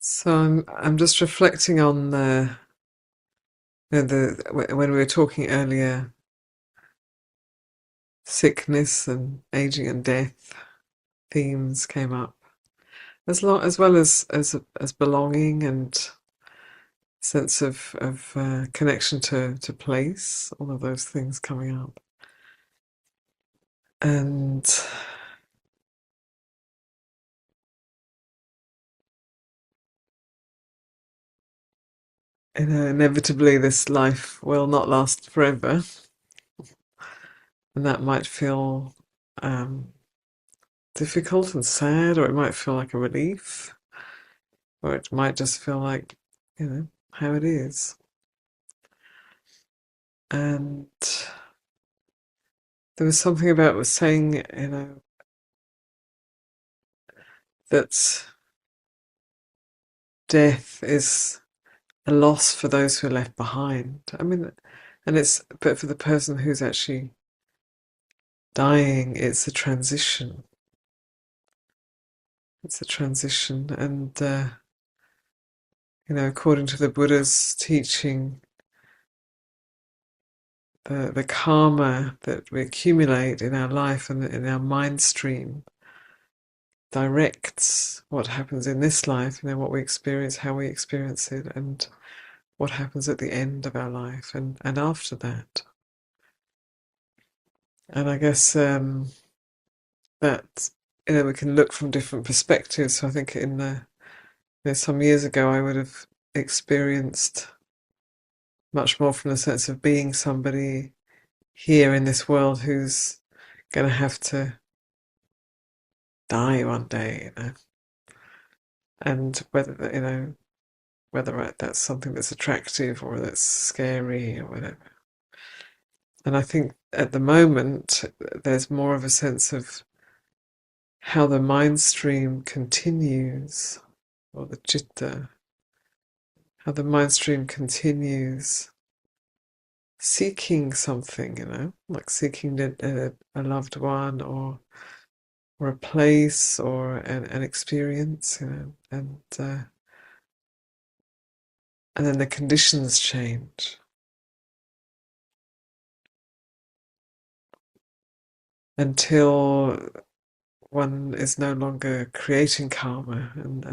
So I'm just reflecting on when we were talking earlier, sickness and aging and death themes came up, as well as belonging and sense of connection to place, all of those things coming up. And inevitably this life will not last forever, and that might feel um, difficult and sad, or it might feel like a relief, or it might just feel like, how it is. And there was something about was saying, that death is a loss for those who are left behind. I mean, but for the person who's actually dying, it's a transition. It's a transition. And, according to the Buddha's teaching, the karma that we accumulate in our life and in our mind stream directs what happens in this life, what we experience, how we experience it, and what happens at the end of our life and after that. And I guess that we can look from different perspectives. So I think some years ago I would have experienced much more from the sense of being somebody here in this world who's going to have to die one day, and whether that's something that's attractive or that's scary or whatever. And I think at the moment there's more of a sense of how the mind stream continues, or the citta, how the mind stream continues seeking something, like seeking a loved one or a place or an experience, and then the conditions change. Until one is no longer creating karma, and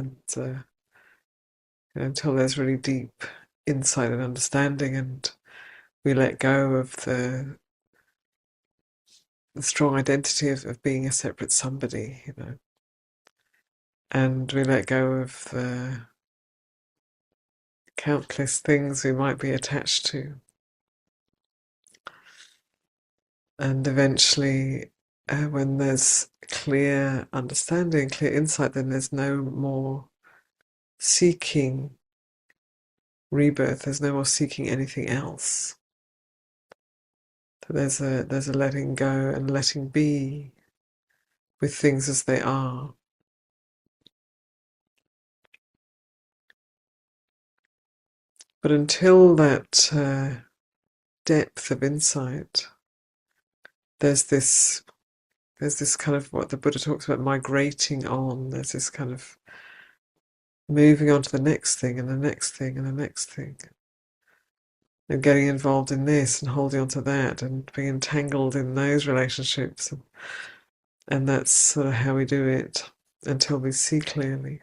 until there's really deep insight and understanding, and we let go of the strong identity of being a separate somebody, and we let go of the countless things we might be attached to. And eventually, when there's clear understanding, clear insight, then there's no more seeking rebirth. There's no more seeking anything else. There's a letting go and letting be with things as they are. But until that depth of insight, there's this kind of what the Buddha talks about, migrating on. There's this kind of moving on to the next thing and the next thing and the next thing, and getting involved in this and holding on to that and being entangled in those relationships. And that's sort of how we do it until we see clearly.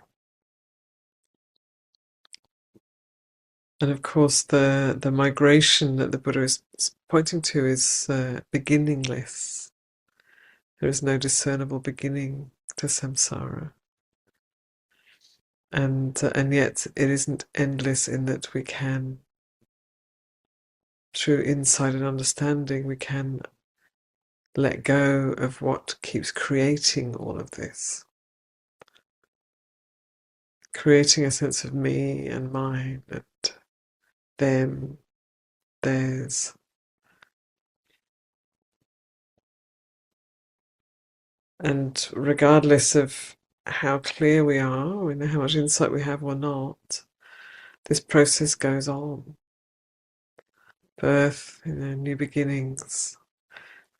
And of course, the migration that the Buddha is pointing to is beginningless. There is no discernible beginning to samsara. And yet it isn't endless in that we can, through insight and understanding, we can let go of what keeps creating all of this. Creating a sense of me and mine and them, theirs. And regardless of how clear we are, how much insight we have or not, this process goes on. Birth, new beginnings.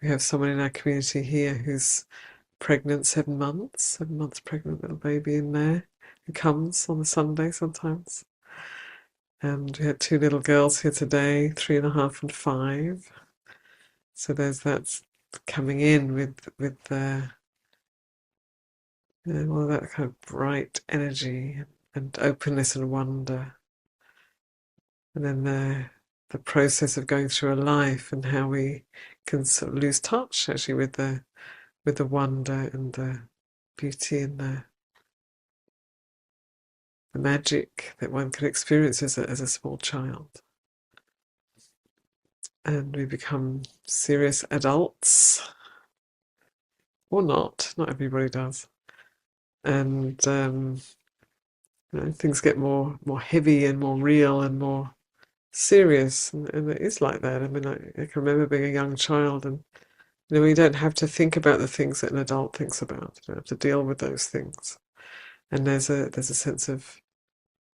We have someone in our community here who's pregnant, 7 months pregnant, little baby in there, who comes on a Sunday sometimes. And we had two little girls here today, 3.5 and 5. So there's that coming in with all that kind of bright energy and openness and wonder. And then the process of going through a life and how we can sort of lose touch actually with the wonder and the beauty and the magic that one can experience as a small child. And we become serious adults, or not. Not everybody does. And things get more heavy and more real and more serious, and it is like that. I mean, I can remember being a young child, and you don't have to think about the things that an adult thinks about. You don't have to deal with those things. And there's a sense of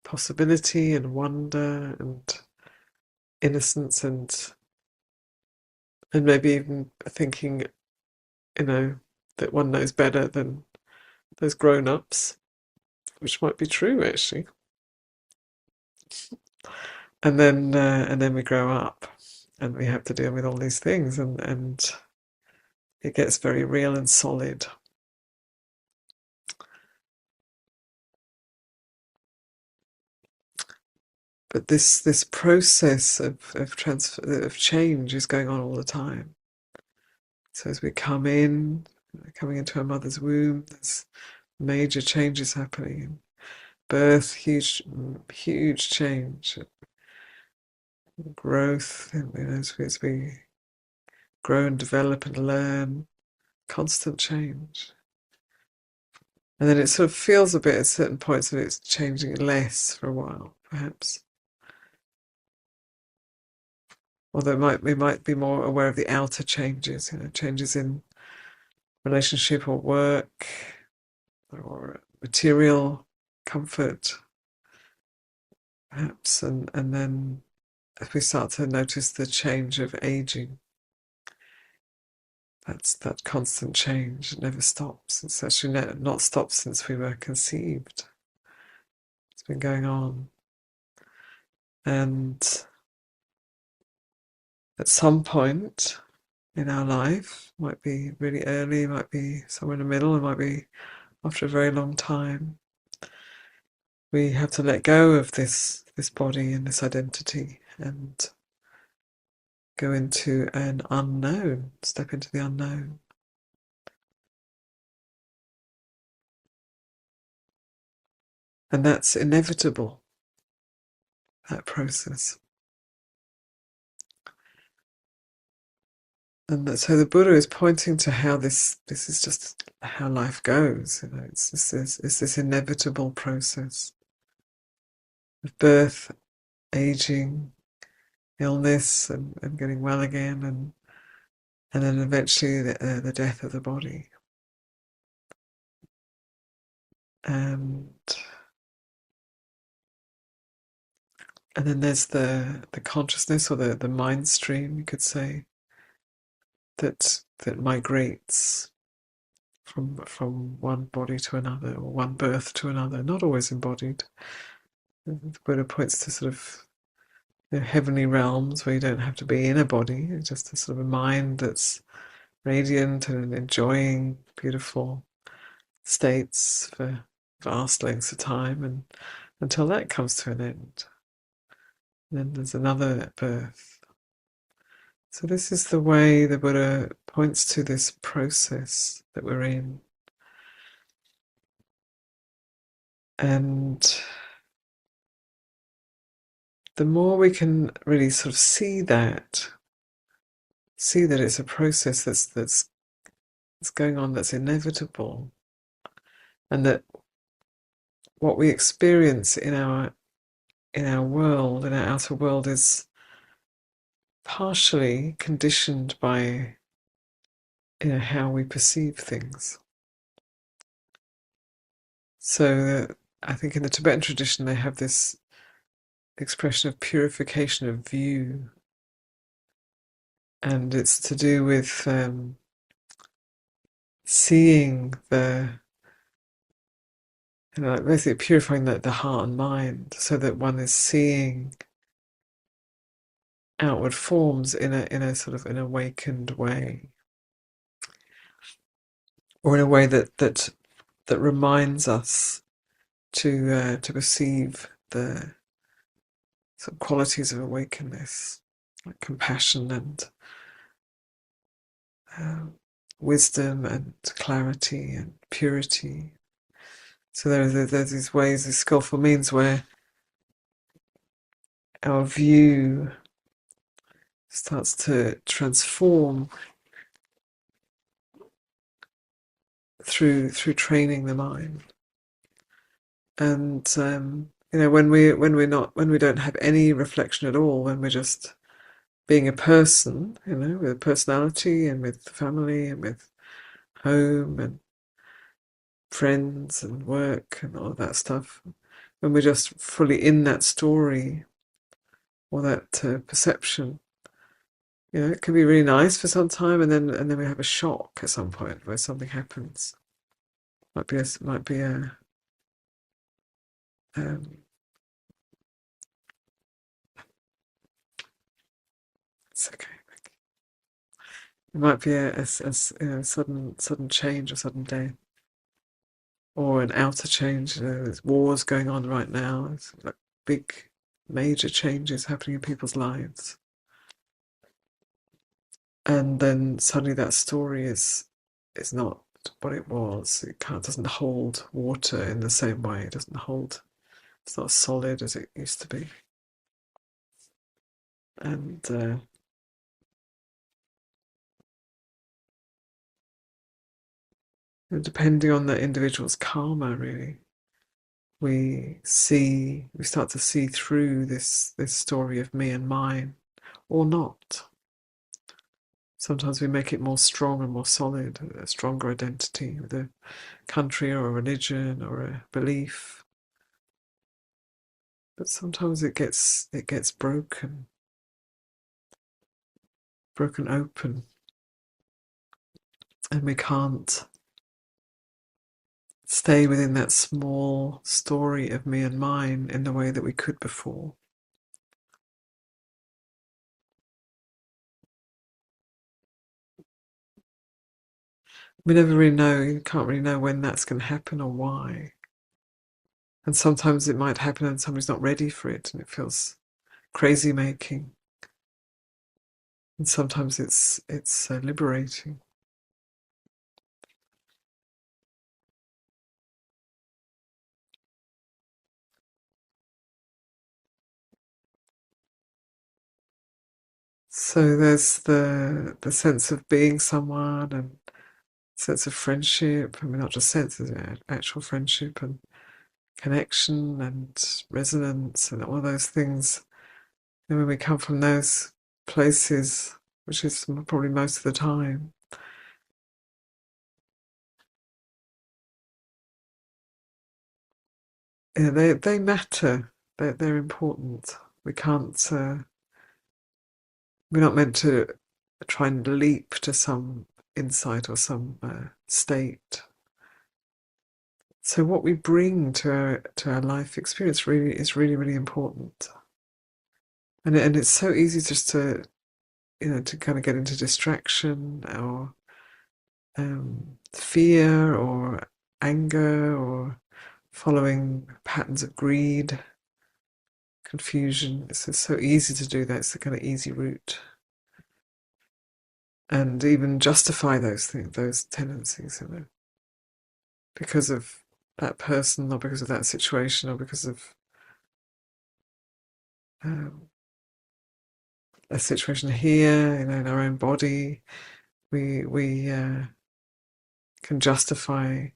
possibility and wonder and innocence and maybe even thinking, that one knows better than those grown-ups, which might be true actually. And then we grow up and we have to deal with all these things, and it gets very real and solid. But this process of change is going on all the time. So as we coming into our mother's womb, there's major changes happening. Birth, huge change. Growth, as we grow and develop and learn, constant change. And then it sort of feels a bit at certain points that it's changing less for a while, perhaps. Although we might be more aware of the outer changes, changes in relationship or work or material comfort, perhaps. And then if we start to notice the change of aging, that's that constant change. It never stops. It's actually not stopped since we were conceived. It's been going on. And at some point in our life, might be really early, might be somewhere in the middle, it might be after a very long time, we have to let go of this body and this identity and go into an unknown, step into the unknown. And that's inevitable, that process. And so the Buddha is pointing to how this is just how life goes. It's this inevitable process of birth, aging, illness, and getting well again, and then eventually the death of the body. And then there's the consciousness, or the mind stream, you could say, that migrates from one body to another, or one birth to another, not always embodied. The Buddha points to sort of heavenly realms where you don't have to be in a body, it's just a sort of a mind that's radiant and enjoying beautiful states for vast lengths of time, and until that comes to an end. And then there's another birth. So this is the way the Buddha points to this process that we're in. And the more we can really sort of see that it's a process that's going on, that's inevitable, and that what we experience in our world, in our outer world, is partially conditioned by how we perceive things. So I think in the Tibetan tradition they have this expression of purification of view, and it's to do with seeing like basically purifying the heart and mind so that one is seeing outward forms in a sort of an awakened way, or in a way that reminds us to perceive the sort of qualities of awakeness, like compassion and wisdom and clarity and purity. So there's these ways, these skillful means where our view starts to transform through training the mind. And when we don't have any reflection at all, when we're just being a person, with a personality and with family and with home and friends and work and all of that stuff, when we're just fully in that story or that perception, it can be really nice for some time, and then we have a shock at some point where something happens. Might be a it's okay. It might be a sudden change or sudden death, or an outer change. There's wars going on right now. It's like big, major changes happening in people's lives, and then suddenly that story is not what it was. Doesn't hold water in the same way. It doesn't hold. It's not solid as it used to be, and depending on the individual's karma, really, we start to see through this story of me and mine, or not. Sometimes we make it more strong and more solid, a stronger identity with a country or a religion or a belief. But sometimes it gets broken open, and we can't stay within that small story of me and mine in the way that we could before. We never really know, you can't really know when that's going to happen or why. And sometimes it might happen and somebody's not ready for it and it feels crazy making. And sometimes it's liberating. So there's the sense of being someone and sense of friendship. I mean, not just sense, actual friendship and connection and resonance and all those things. And when we come from those places, which is probably most of the time, they matter. They're important. We can't. We're not meant to try and leap to some insight or some state. So what we bring to our life experience is really important. And it's so easy just to to kind of get into distraction or fear or anger or following patterns of greed, confusion. It's so easy to do that. It's the kind of easy route. And even justify those things, those tendencies, because of that person or because of that situation or because of a situation here, in our own body. We can justify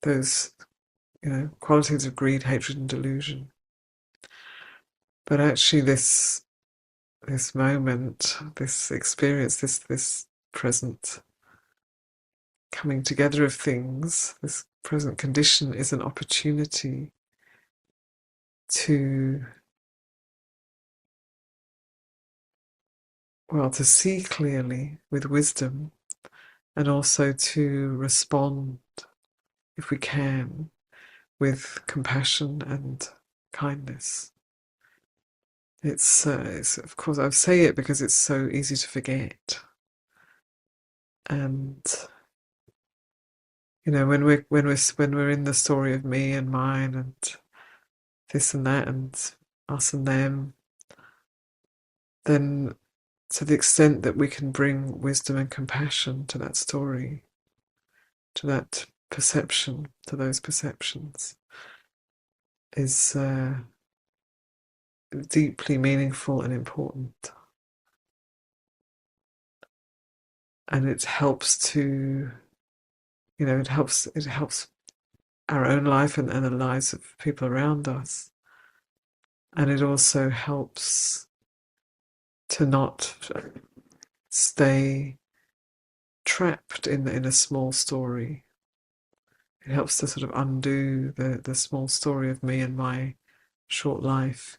those, qualities of greed, hatred, and delusion. But actually, this moment, this experience, this present coming together of things, this present condition is an opportunity to see clearly with wisdom and also to respond if we can, with compassion and kindness. It's of course I say it because it's so easy to forget, and when we're in the story of me and mine and this and that and us and them, then to the extent that we can bring wisdom and compassion to that story, to that perception, to those perceptions, is deeply meaningful and important. And it helps to, it helps our own life and the lives of people around us. And it also helps to not stay trapped in a small story. It helps to sort of undo the small story of me and my short life,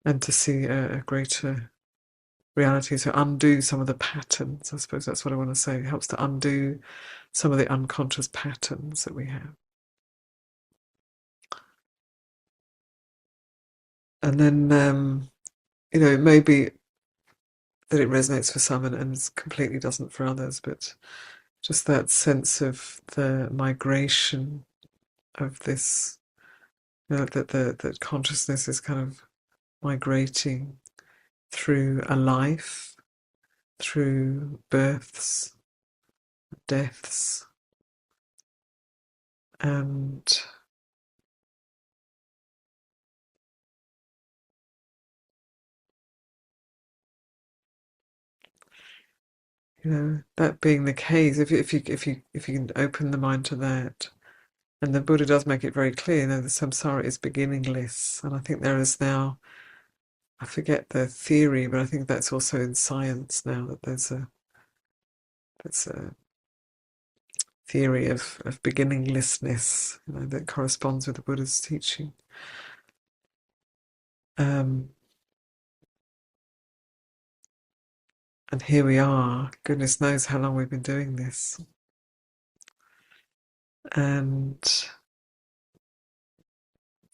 and to see a greater reality, to undo some of the patterns. I suppose that's what I want to say. It helps to undo some of the unconscious patterns that we have. And then, it may be that it resonates for some and completely doesn't for others, but just that sense of the migration of this, that consciousness is kind of migrating through a life, through births, deaths, and that being the case, if you can open the mind to that, and the Buddha does make it very clear, the samsara is beginningless, and I think there is now, I forget the theory, but I think that's also in science now, that there's a theory of beginninglessness, that corresponds with the Buddha's teaching. And here we are. Goodness knows how long we've been doing this. And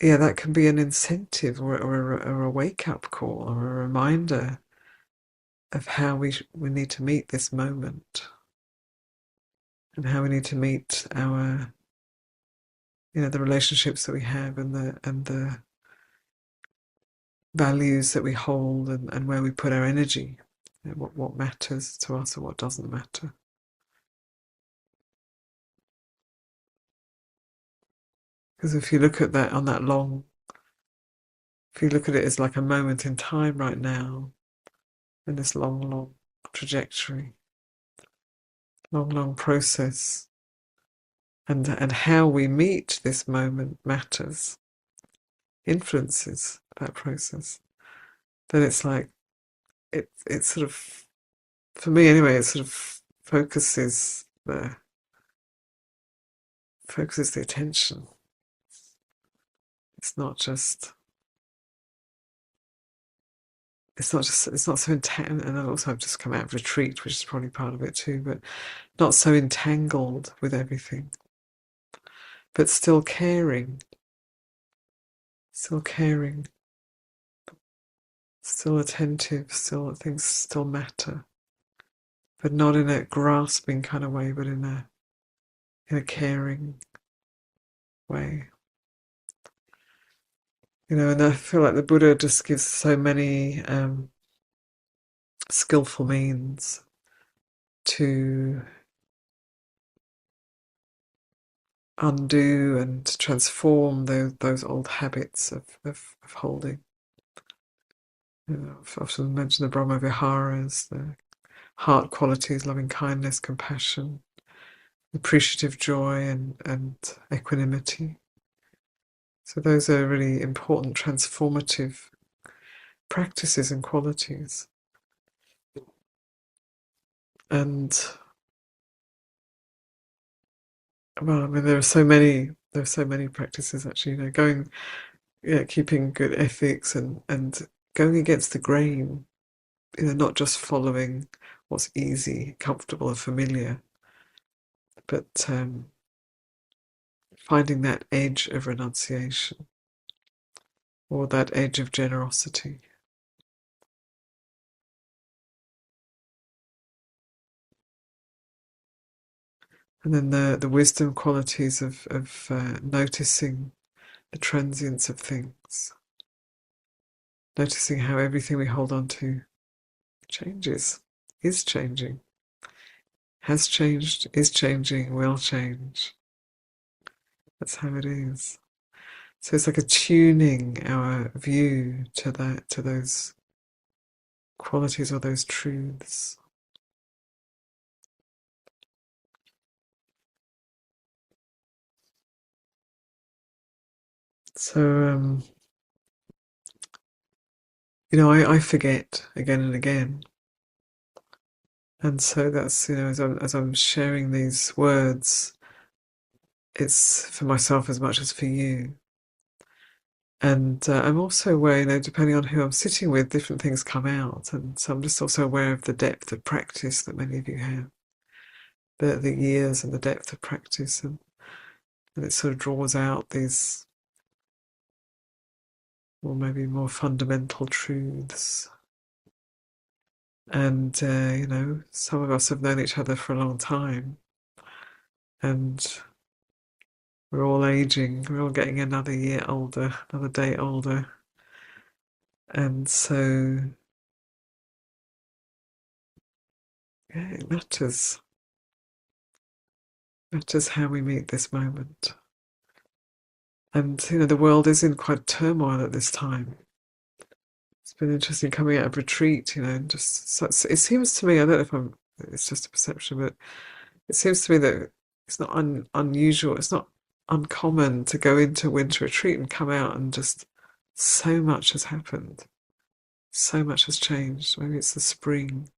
yeah, that can be an incentive or a wake-up call or a reminder of how we need to meet this moment, and how we need to meet our, the relationships that we have, and the values that we hold, and where we put our energy, what matters to us and what doesn't matter. Because if you look at that if you look at it as like a moment in time right now, in this long trajectory, long process, and how we meet this moment matters, influences that process, then it's like it sort of, for me anyway, it sort of focuses the attention. It's not so entangled. And also I've just come out of retreat, which is probably part of it too, but not so entangled with everything, but still caring, still attentive, still things still matter, but not in a grasping kind of way, but in a caring way. And I feel like the Buddha just gives so many skillful means to undo and transform those old habits of holding. I've often mentioned the Brahma Viharas, the heart qualities, loving kindness, compassion, appreciative joy, and equanimity. So those are really important transformative practices and qualities. And well, I mean, there are so many practices actually. Keeping good ethics and going against the grain. Not just following what's easy, comfortable, and familiar, but finding that edge of renunciation or that edge of generosity. And then the wisdom qualities of noticing the transience of things, noticing how everything we hold on to changes, is changing, has changed, is changing, will change. That's how it is. So it's like attuning our view to that, to those qualities or those truths. So, I forget again and again. And so that's, as I'm sharing these words, it's for myself as much as for you. And I'm also aware, depending on who I'm sitting with, different things come out. And so I'm just also aware of the depth of practice that many of you have, the years and the depth of practice. And it sort of draws out these, or maybe more fundamental truths. And, some of us have known each other for a long time. And we're all aging. We're all getting another year older, another day older. And so, yeah, it matters. It matters how we meet this moment. And, the world is in quite turmoil at this time. It's been interesting coming out of retreat, and just it seems to me, I don't know if it's just a perception, but it seems to me that it's not unusual, it's not uncommon to go into winter retreat and come out and just so much has happened. So much has changed. Maybe it's the spring.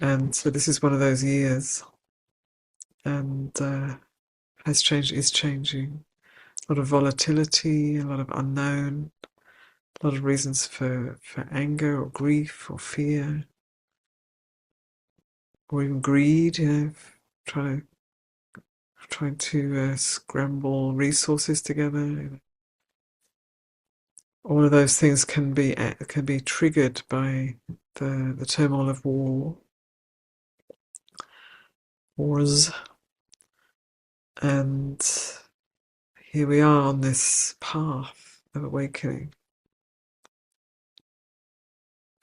And so this is one of those years. And has changed, is changing. A lot of volatility, a lot of unknown, a lot of reasons for anger or grief or fear or even greed, trying to scramble resources together. All of those things can be triggered by the turmoil of wars, and here we are on this path of awakening.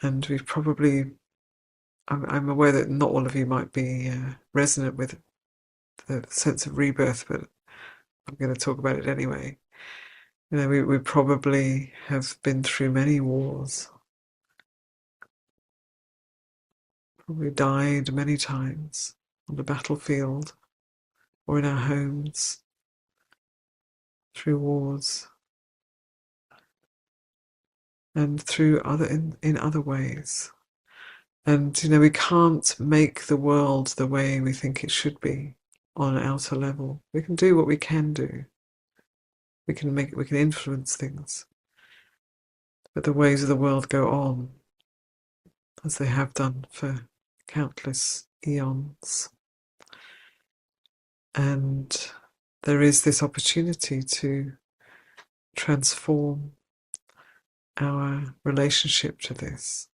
And we've probably, I'm aware that not all of you might be resonant with the sense of rebirth, but I'm going to talk about it anyway. We probably have been through many wars, probably died many times on the battlefield or in our homes through wars and through in other ways. And we can't make the world the way we think it should be on an outer level. We can do what we can do. We can influence things. But the ways of the world go on, as they have done for countless eons. And there is this opportunity to transform our relationship to this.